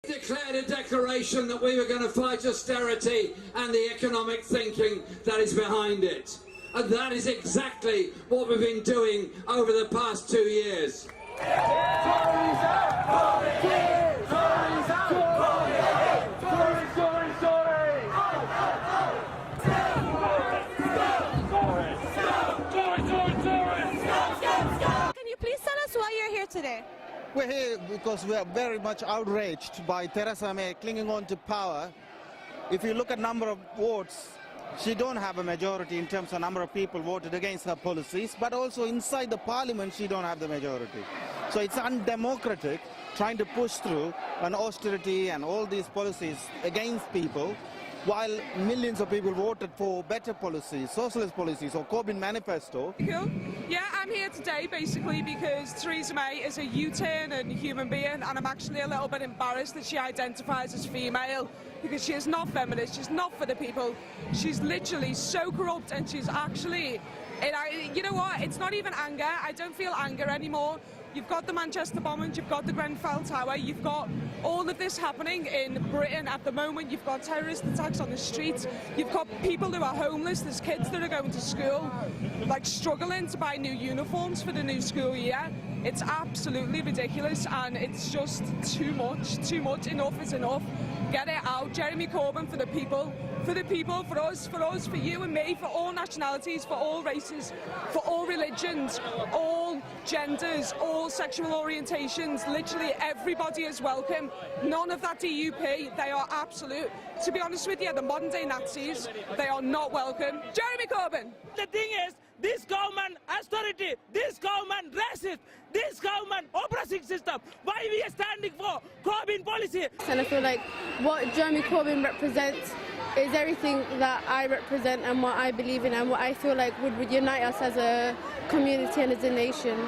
Declared a declaration that we were going to fight austerity and the economic thinking that is behind it. And that is exactly what we've been doing over the past 2 years. Can you please tell us why you're here today? We're here because we are very much outraged by Theresa May clinging on to power. If you look at number of votes, she don't have a majority in terms of number of people voted against her policies, but also inside the parliament she don't have the majority. So it's undemocratic trying to push through an austerity and all these policies against people, while millions of people voted for better policies, socialist policies, or Corbyn manifesto. Cool. Yeah, I'm here today basically because Theresa May is a U-turn and human being, and I'm actually a little bit embarrassed that she identifies as female, because she is not feminist, she's not for the people, she's literally so corrupt, and she's actually, you know what, it's not even anger, I don't feel anger anymore. You've got the Manchester bombings, you've got the Grenfell Tower, you've got all of this happening in Britain at the moment, you've got terrorist attacks on the streets, you've got people who are homeless, there's kids that are going to school, like struggling to buy new uniforms for the new school year. It's absolutely ridiculous and it's just too much, enough is enough. Get it out, Jeremy Corbyn, for the people, for us, for you and me, for all nationalities, for all races, for all religions, all genders, all sexual orientations, literally everybody is welcome. None of that DUP, they are absolute. To be honest with you, the modern day Nazis, they are not welcome. Jeremy Corbyn! The thing is, this government austerity, this government racist, this government oppressive system, why we are standing for Corbyn policy? And I feel like what Jeremy Corbyn represents is everything that I represent and what I believe in and what I feel like would unite us as a community and as a nation.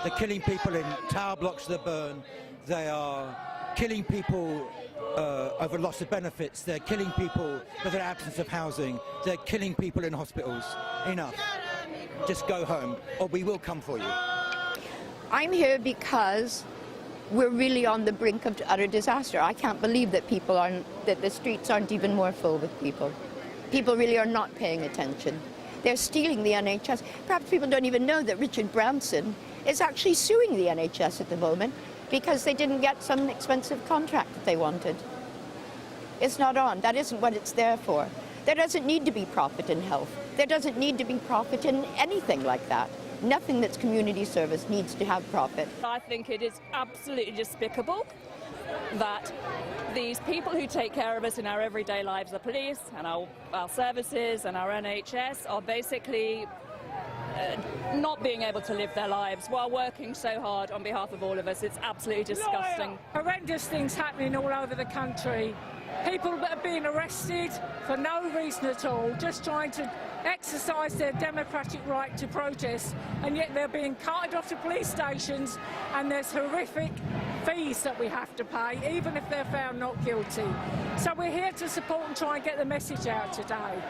They're killing people in tower blocks that burn, they are killing people over loss of benefits, they're killing people with an absence of housing, they're killing people in hospitals. Enough. Just go home or we will come for you. I'm here because we're really on the brink of utter disaster. I can't believe that that the streets aren't even more full with people. People really are not paying attention. They're stealing the NHS. Perhaps people don't even know that Richard Branson is actually suing the NHS at the moment because they didn't get some expensive contract that they wanted. It's not on. That isn't what it's there for. There doesn't need to be profit in health. There doesn't need to be profit in anything like that. Nothing that's community service needs to have profit. I think it is absolutely despicable that these people who take care of us in our everyday lives, the police and our services and our NHS, are basically not being able to live their lives while working so hard on behalf of all of us. It's absolutely disgusting. Horrendous things happening all over the country. People that are being arrested for no reason at all, just trying to exercise their democratic right to protest, and yet they're being carted off to police stations and there's horrific fees that we have to pay, even if they're found not guilty. So we're here to support and try and get the message out today.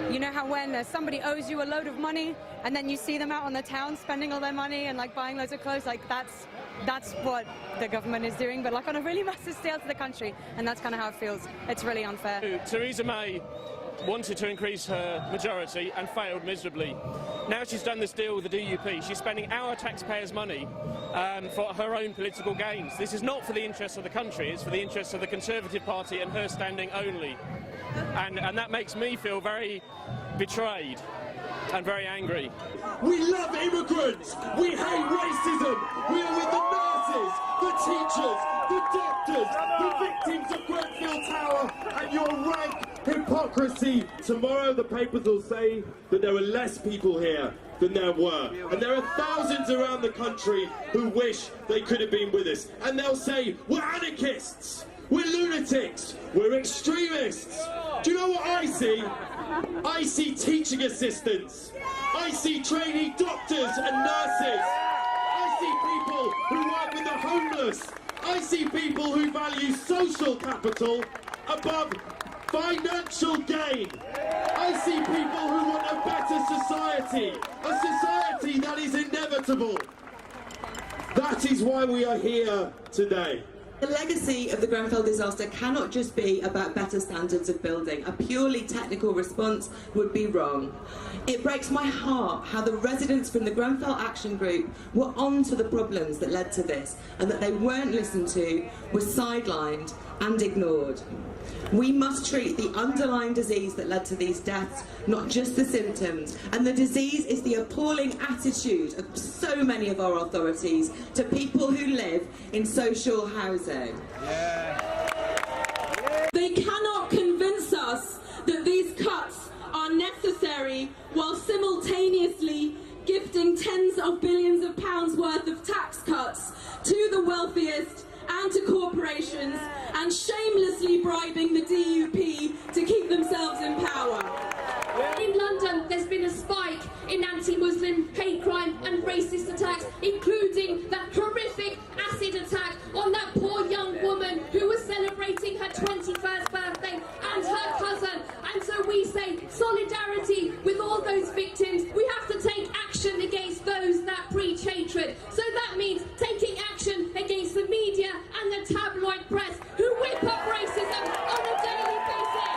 You know how when somebody owes you a load of money and then you see them out on the town spending all their money and like buying loads of clothes, like that's what the government is doing, but like on a really massive scale to the country, and that's kind of how it feels. It's really unfair. Theresa May wanted to increase her majority and failed miserably. Now she's done this deal with the DUP. She's spending our taxpayers' money for her own political gains. This is not for the interests of the country, it's for the interests of the Conservative Party and her standing only. And that makes me feel very betrayed and very angry. We love immigrants! We hate racism! We are with the nurses, the teachers, the doctors, the victims of Grenfell Tower, and your rank hypocrisy. Tomorrow the papers will say that there were less people here than there were. And there are thousands around the country who wish they could have been with us. And they'll say, we're anarchists, we're lunatics, we're extremists. Do you know what I see? I see teaching assistants. I see trainee doctors and nurses. I see people who work with the homeless. I see people who value social capital above financial gain. I see people who want a better society, a society that is inevitable. That is why we are here today. The legacy of the Grenfell disaster cannot just be about better standards of building. A purely technical response would be wrong. It breaks my heart how the residents from the Grenfell Action Group were on to the problems that led to this, and that they weren't listened to, were sidelined and ignored. We must treat the underlying disease that led to these deaths, not just the symptoms. And the disease is the appalling attitude of so many of our authorities to people who live in social housing. They cannot convince us that these cuts are necessary while simultaneously gifting tens of billions of pounds worth of tax cuts to the wealthiest and to corporations, and shamelessly bribing the DUP to keep themselves in power. In London, there's been a spike in anti-Muslim hate crime and racist attacks, including that horrific acid attack on that poor young woman who was celebrating her 21st birthday and her cousin. And so we say solidarity with all those victims. We have to take action against those that preach hatred. So that means taking action against the media and the tabloid press who whip up racism on a daily basis.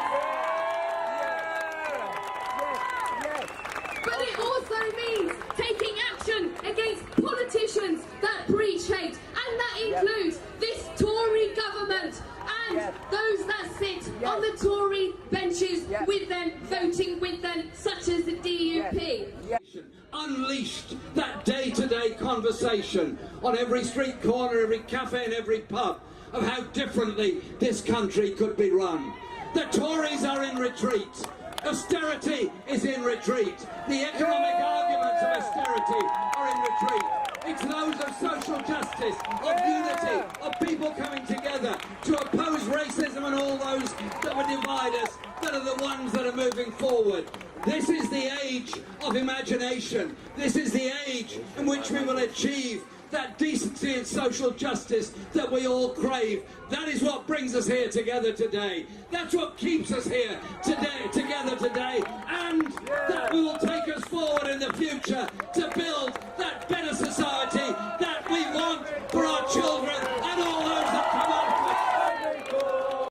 But it also means taking action against politicians that preach hate, and that includes this Tory government and those that sit on the Tory benches with them, voting with them, such as the DUP. Unleashed that day-to-day conversation on every street corner, every cafe and every pub of how differently this country could be run. The Tories are in retreat. Austerity is in retreat. The economic arguments of austerity are in retreat. It's those of social justice, of unity, of people coming together to oppose racism and all those that would divide us that are the ones that are moving forward. This is the age of imagination. This is the age in which we will achieve that decency and social justice that we all crave. That is what brings us here together today. That's what keeps us here together today, and that will take us forward in the future to build that